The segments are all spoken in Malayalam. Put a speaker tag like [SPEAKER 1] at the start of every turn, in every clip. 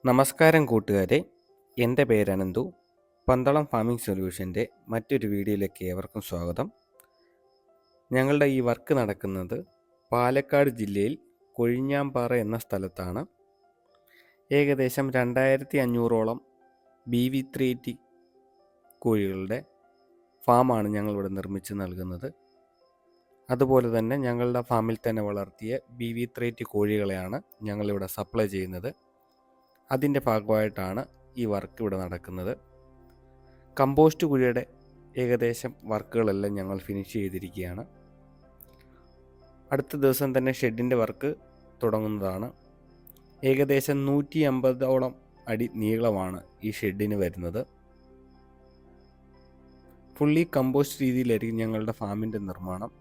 [SPEAKER 1] നമസ്കാരം കൂട്ടുകാരെ, എൻ്റെ പേര് അനന്തു. പന്തളം ഫാമിംഗ് സൊല്യൂഷൻ്റെ മറ്റൊരു വീഡിയോയിലേക്ക് ഏവർക്കും സ്വാഗതം. ഞങ്ങളുടെ ഈ വർക്ക് നടക്കുന്നത് പാലക്കാട് ജില്ലയിൽ കൊഴിഞ്ഞാമ്പാറ എന്ന സ്ഥലത്താണ്. ഏകദേശം 2500ഓളം BV380 കോഴികളുടെ ഫാമാണ് ഞങ്ങളിവിടെ നിർമ്മിച്ച് നൽകുന്നത്. അതുപോലെ തന്നെ ഞങ്ങളുടെ ഫാമിൽ തന്നെ വളർത്തിയ BV380 കോഴികളെയാണ് ഞങ്ങളിവിടെ സപ്ലൈ ചെയ്യുന്നത്. അതിൻ്റെ ഭാഗമായിട്ടാണ് ഈ വർക്ക് ഇവിടെ നടക്കുന്നത്. കമ്പോസ്റ്റ് കുഴിയുടെ ഏകദേശം വർക്കുകളെല്ലാം ഞങ്ങൾ ഫിനിഷ് ചെയ്തിരിക്കുകയാണ്. അടുത്ത ദിവസം തന്നെ ഷെഡിൻ്റെ വർക്ക് തുടങ്ങുന്നതാണ്. ഏകദേശം 150ഓളം അടി നീളമാണ് ഈ ഷെഡിന് വരുന്നത്. ഫുള്ളി കമ്പോസ്റ്റ് രീതിയിലായിരിക്കും ഞങ്ങളുടെ ഫാമിൻ്റെ നിർമ്മാണം.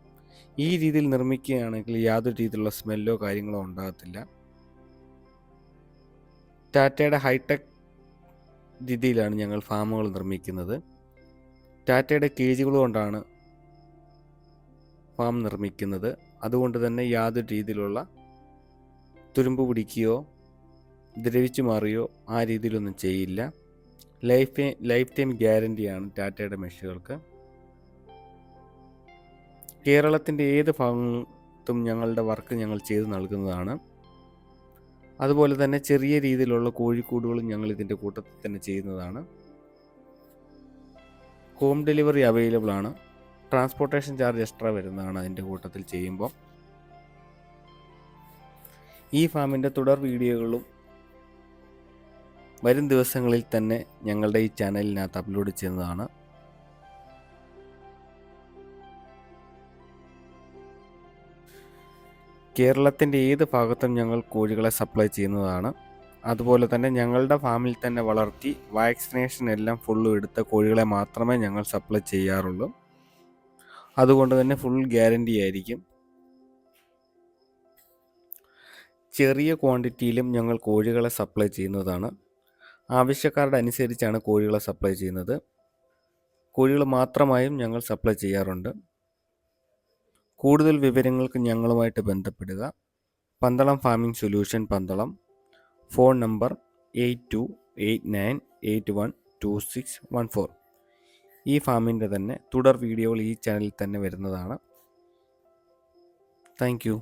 [SPEAKER 1] ഈ രീതിയിൽ നിർമ്മിക്കുകയാണെങ്കിൽ യാതൊരു രീതിയിലുള്ള സ്മെല്ലോ കാര്യങ്ങളോ ഉണ്ടാകത്തില്ല. ടാറ്റയുടെ ഹൈടെക് രീതിയിലാണ് ഞങ്ങൾ ഫാമുകൾ നിർമ്മിക്കുന്നത്. ടാറ്റയുടെ കേജുകൾ കൊണ്ടാണ് ഫാം നിർമ്മിക്കുന്നത്. അതുകൊണ്ട് തന്നെ യാതൊരു രീതിയിലുള്ള തുരുമ്പ് പിടിക്കുകയോ ദ്രവിച്ചു മാറുകയോ ആ രീതിയിലൊന്നും ചെയ്യില്ല. ലൈഫ് ടൈം ഗ്യാരണ്ടിയാണ് ടാറ്റയുടെ മെഷീനുകൾക്ക്. കേരളത്തിൻ്റെ ഏത് ഭാഗത്തും ഞങ്ങളുടെ വർക്ക് ഞങ്ങൾ ചെയ്ത് നൽകുന്നതാണ്. അതുപോലെ തന്നെ ചെറിയ രീതിയിലുള്ള കോഴിക്കൂടുകളും ഞങ്ങൾ ഇതിൻ്റെ കൂട്ടത്തിൽ തന്നെ ചെയ്യുന്നതാണ്. ഹോം ഡെലിവറി അവൈലബിൾ ആണ്. ട്രാൻസ്പോർട്ടേഷൻ ചാർജ് എക്സ്ട്രാ വരുന്നതാണ് അതിൻ്റെ കൂട്ടത്തിൽ ചെയ്യുമ്പോൾ. ഈ ഫാമിൻ്റെ തുടർ വീഡിയോകളും വരും ദിവസങ്ങളിൽ തന്നെ ഞങ്ങളുടെ ഈ ചാനലിനകത്ത് അപ്ലോഡ് ചെയ്യുന്നതാണ്. കേരളത്തിൻ്റെ ഏത് ഭാഗത്തും ഞങ്ങൾ കോഴികളെ സപ്ലൈ ചെയ്യുന്നതാണ്. അതുപോലെ തന്നെ ഞങ്ങളുടെ ഫാമിൽ തന്നെ വളർത്തി വാക്സിനേഷൻ എല്ലാം ഫുള്ളും എടുത്ത കോഴികളെ മാത്രമേ ഞങ്ങൾ സപ്ലൈ ചെയ്യാറുള്ളൂ. അതുകൊണ്ട് തന്നെ ഫുൾ ഗ്യാരണ്ടി ആയിരിക്കും. ചെറിയ ക്വാണ്ടിറ്റിയിലും ഞങ്ങൾ കോഴികളെ സപ്ലൈ ചെയ്യുന്നതാണ്. ആവശ്യക്കാരുടെ അനുസരിച്ചാണ് കോഴികളെ സപ്ലൈ ചെയ്യുന്നത്. കോഴികൾ മാത്രമായും ഞങ്ങൾ സപ്ലൈ ചെയ്യാറുണ്ട്. കൂടുതൽ വിവരങ്ങൾക്ക് ഞങ്ങളുമായിട്ട് ബന്ധപ്പെടുക. Pandalam farming solution Pandalam. Phone number 8289812614. ഈ ഫാമിൻ്റെ തന്നെ തുടർ വീഡിയോകൾ ഈ ചാനലിൽ തന്നെ വരുന്നതാണ്. Thank you.